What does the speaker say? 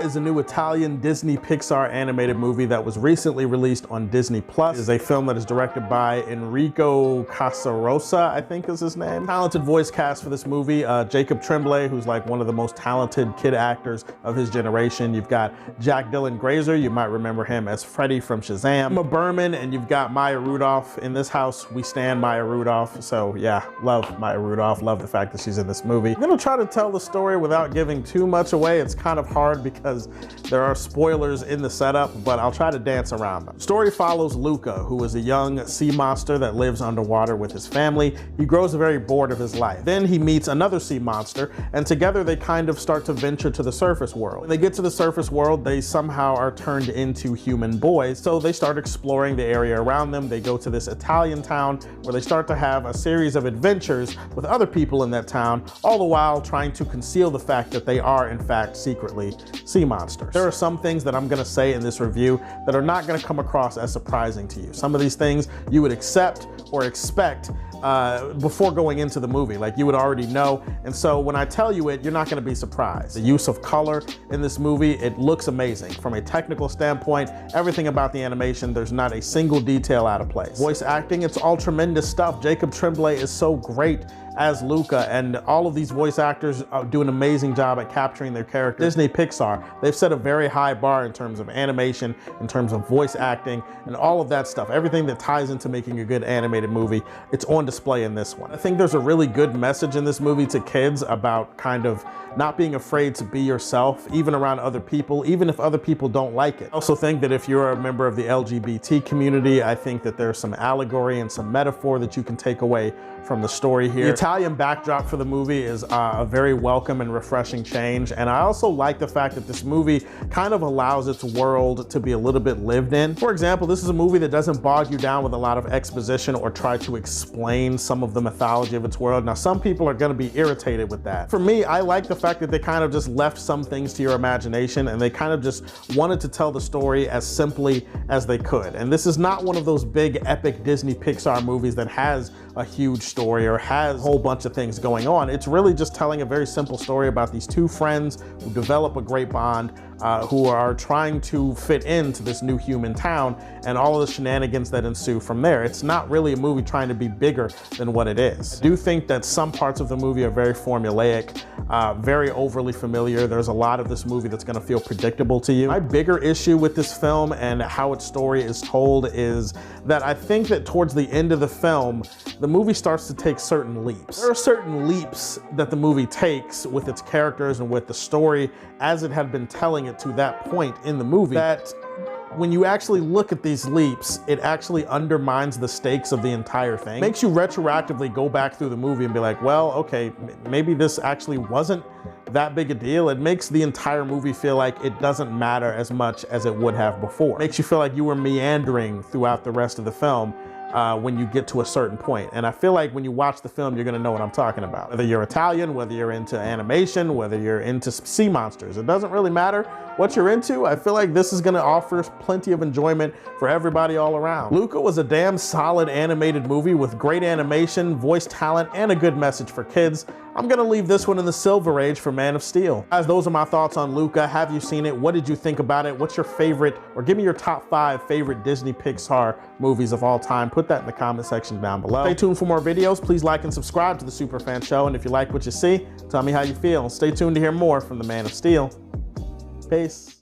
is a new Italian Disney Pixar animated movie that was recently released on Disney+. It is a film that is directed by Enrico Casarosa, I think is his name. Talented voice cast for this movie. Jacob Tremblay, who's like one of the most talented kid actors of his generation. You've got Jack Dylan Grazer, you might remember him as Freddy from Shazam. Emma Berman, and you've got Maya Rudolph. In this house, we stand Maya Rudolph. So yeah, love Maya Rudolph. Love the fact that she's in this movie. I'm gonna try to tell the story without giving too much away. It's kind of hard because there are spoilers in the setup, but I'll try to dance around them. Story follows Luca, who is a young sea monster that lives underwater with his family. He grows very bored of his life. Then he meets another sea monster, and together they kind of start to venture to the surface world. When they get to the surface world, they somehow are turned into human boys, so they start exploring the area around them. They go to this Italian town where they start to have a series of adventures with other people in that town, all the while trying to conceal the fact that they are in fact secretly sea monsters. There are some things that I'm gonna say in this review that are not gonna come across as surprising to you. Some of these things you would accept or expect before going into the movie, like you would already know. And so when I tell you it, you're not gonna be surprised. The use of color in this movie, it looks amazing. From a technical standpoint, everything about the animation, there's not a single detail out of place. Voice acting, it's all tremendous stuff. Jacob Tremblay is so great as Luca, and all of these voice actors do an amazing job at capturing their characters. Disney Pixar, they've set a very high bar in terms of animation, in terms of voice acting, and all of that stuff. Everything that ties into making a good animated movie, it's on display in this one. I think there's a really good message in this movie to kids about kind of not being afraid to be yourself, even around other people, even if other people don't like it. I also think that if you're a member of the LGBT community, I think that there's some allegory and some metaphor that you can take away from the story here. The Italian backdrop for the movie is a very welcome and refreshing change, and I also like the fact that this movie kind of allows its world to be a little bit lived in. For example, this is a movie that doesn't bog you down with a lot of exposition or try to explain some of the mythology of its world. Now, some people are gonna be irritated with that. For me, I like the fact that they kind of just left some things to your imagination, and they kind of just wanted to tell the story as simply as they could. And this is not one of those big epic Disney Pixar movies that has a huge story or has a whole bunch of things going on. It's really just telling a very simple story about these two friends who develop a great bond, who are trying to fit into this new human town, and all of the shenanigans that ensue from there. It's not really a movie trying to be bigger than what it is. I do think that some parts of the movie are very formulaic, very overly familiar. There's a lot of this movie that's gonna feel predictable to you. My bigger issue with this film and how its story is told is that I think that towards the end of the film, the movie starts to take certain leaps. There are certain leaps that the movie takes with its characters and with the story as it had been telling it to that point in the movie, that when you actually look at these leaps, it actually undermines the stakes of the entire thing. It makes you retroactively go back through the movie and be like, well, okay, maybe this actually wasn't that big a deal. It makes the entire movie feel like it doesn't matter as much as it would have before. It makes you feel like you were meandering throughout the rest of the film when you get to a certain point. And I feel like when you watch the film, you're gonna know what I'm talking about. Whether you're Italian, whether you're into animation, whether you're into sea monsters, it doesn't really matter what you're into. I feel like this is gonna offer plenty of enjoyment for everybody all around. Luca was a damn solid animated movie with great animation, voice talent, and a good message for kids. I'm gonna leave this one in the Silver Age for Man of Steel. Guys, those are my thoughts on Luca. Have you seen it? What did you think about it? What's your favorite, or give me your top 5 favorite Disney Pixar movies of all time. Put that in the comment section down below. Stay tuned for more videos. Please like and subscribe to the Superfan Show. And if you like what you see, tell me how you feel. Stay tuned to hear more from the Man of Steel. Peace.